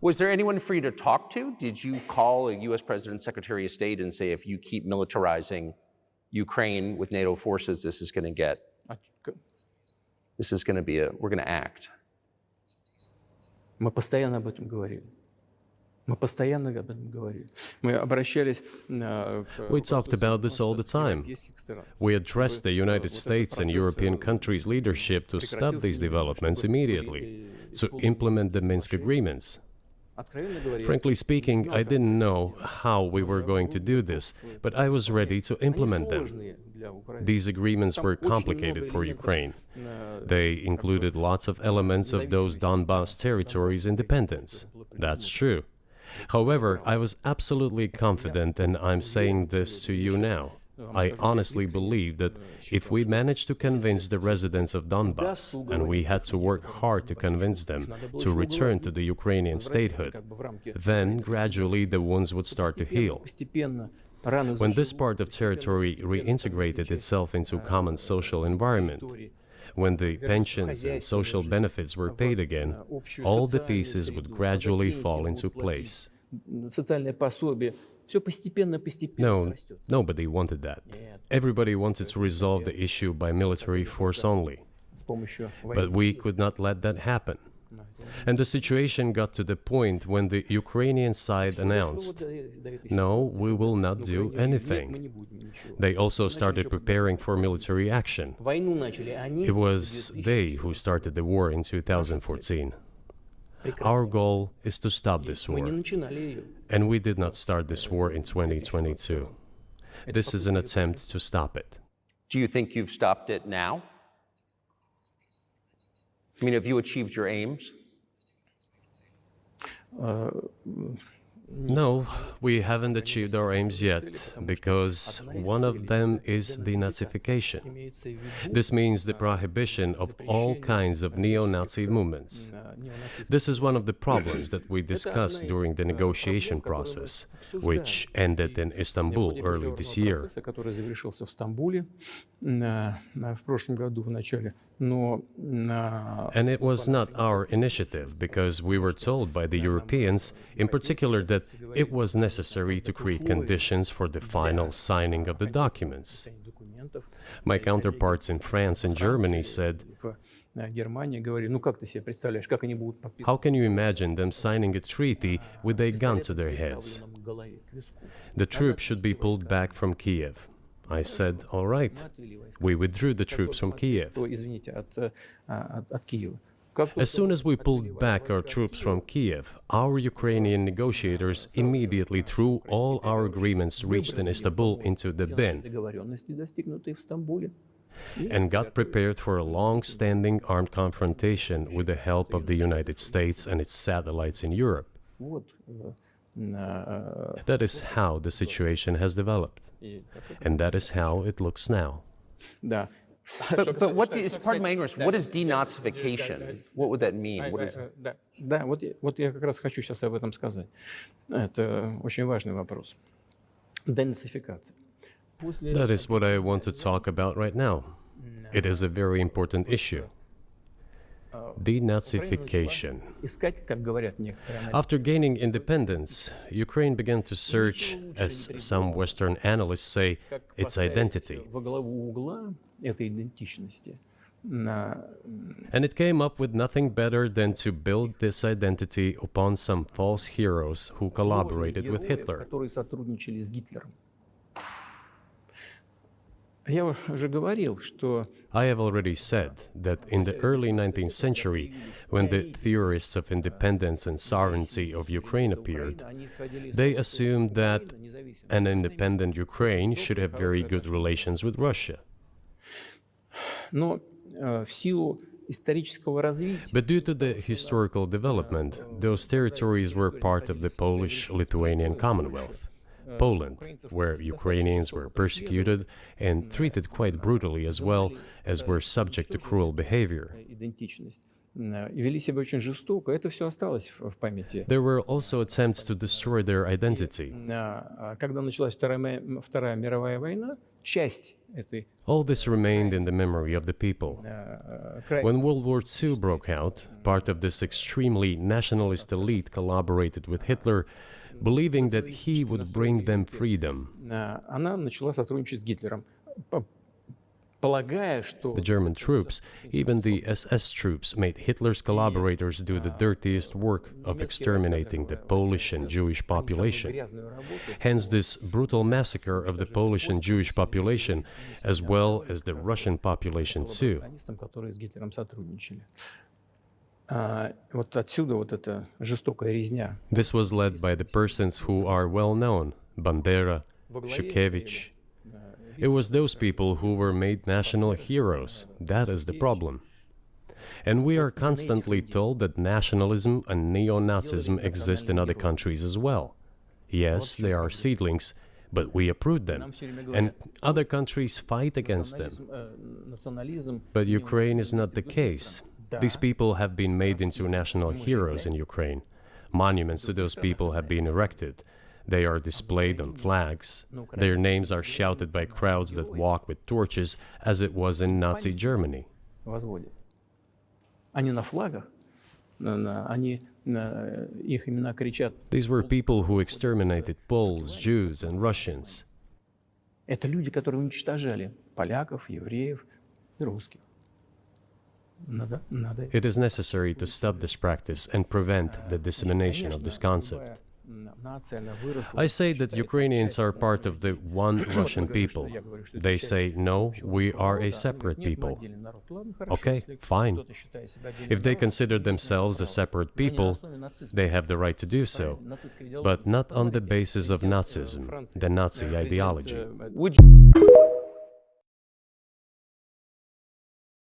Was there anyone for you to talk to? Did you call a U.S. President's Secretary of State and say, if you keep militarizing Ukraine with NATO forces, this is going to be we're going to act? Мы постоянно об этом говорили. Мы постоянно об этом говорили. Мы обращались к We talked about this all the time. We addressed the United States and European countries' leadership to stop these developments immediately, to implement the Minsk agreements. Frankly speaking, I didn't know how we were going to do this, but I was ready to implement them. These agreements were complicated for Ukraine. They included lots of elements of those Donbas territories' independence. That's true. However, I was absolutely confident, and I'm saying this to you now. I honestly believe that if we managed to convince the residents of Donbas, and we had to work hard to convince them to return to the Ukrainian statehood, then gradually the wounds would start to heal. When this part of territory reintegrated itself into common social environment, when the pensions and social benefits were paid again, all the pieces would gradually fall into place. No, nobody wanted that. Everybody wanted to resolve the issue by military force only. But we could not let that happen. And the situation got to the point when the Ukrainian side announced, no, we will not do anything. They also started preparing for military action. It was they who started the war in 2014. Our goal is to stop this war. And we did not start this war in 2022. This is an attempt to stop it. Do you think you've stopped it now? I mean, have you achieved your aims? No, we haven't achieved our aims yet, because one of them is denazification. This means the prohibition of all kinds of neo-Nazi movements. This is one of the problems that we discussed during the negotiation process, which ended in Istanbul early this year. And it was not our initiative, because we were told by the Europeans, in particular, that it was necessary to create conditions for the final signing of the documents. My counterparts in France and Germany said, how can you imagine them signing a treaty with a gun to their heads? The troops should be pulled back from Kiev. I said, all right. We withdrew the troops from Kiev. As soon as we pulled back our troops from Kiev, our Ukrainian negotiators immediately threw all our agreements reached in Istanbul into the bin and got prepared for a long-standing armed confrontation with the help of the United States and its satellites in Europe. That is how the situation has developed, and that is how it looks now. But what is, pardon my ignorance, what is denazification? What would that mean? What is... Да, вот я как раз хочу сейчас об этом сказать. Это очень важный вопрос. Денацификация. That is what I want to talk about right now. It is a very important issue. Denazification. After gaining independence, Ukraine began to search, as some Western analysts say, its identity. And it came up with nothing better than to build this identity upon some false heroes who collaborated with Hitler. I have already said that in the early 19th century, when the theorists of independence and sovereignty of Ukraine appeared, they assumed that an independent Ukraine should have very good relations with Russia. But due to the historical development, those territories were part of the Polish-Lithuanian Commonwealth. Poland, where Ukrainians were persecuted and treated quite brutally as well, as were subject to cruel behavior. There were also attempts to destroy their identity. All this remained in the memory of the people. When World War II broke out, part of this extremely nationalist elite collaborated with Hitler, believing that he would bring them freedom. Она начала сотрудничать с Гитлером, полагая, что The German troops, even the SS troops, made Hitler's collaborators do the dirtiest work of exterminating the Polish and Jewish population. Hence this brutal massacre of the Polish and Jewish population, as well as the Russian population too. которые с Гитлером сотрудничали. Вот отсюда вот эта жестокая резня. This was led by the persons who are well known, Bandera, Shukevich. It was those people who were made national heroes. That is the problem. And we are constantly told that nationalism and neo-Nazism exist in other countries as well. Yes, they are seedlings, but we uproot them, and other countries fight against them. But Ukraine is not the case. These people have been made into national heroes in Ukraine. Monuments to those people have been erected. They are displayed on flags. Their names are shouted by crowds that walk with torches, as it was in Nazi Germany. Они на флагах, они их имена кричат. These were people who exterminated Poles, Jews, and Russians. Это люди, которые уничтожали поляков, евреев и русских. Надо. It is necessary to stop this practice and prevent the dissemination of this concept. I say that Ukrainians are part of the one Russian people. They say, no, we are a separate people. Okay, fine. If they consider themselves a separate people, they have the right to do so, but not on the basis of Nazism, the Nazi ideology. Would you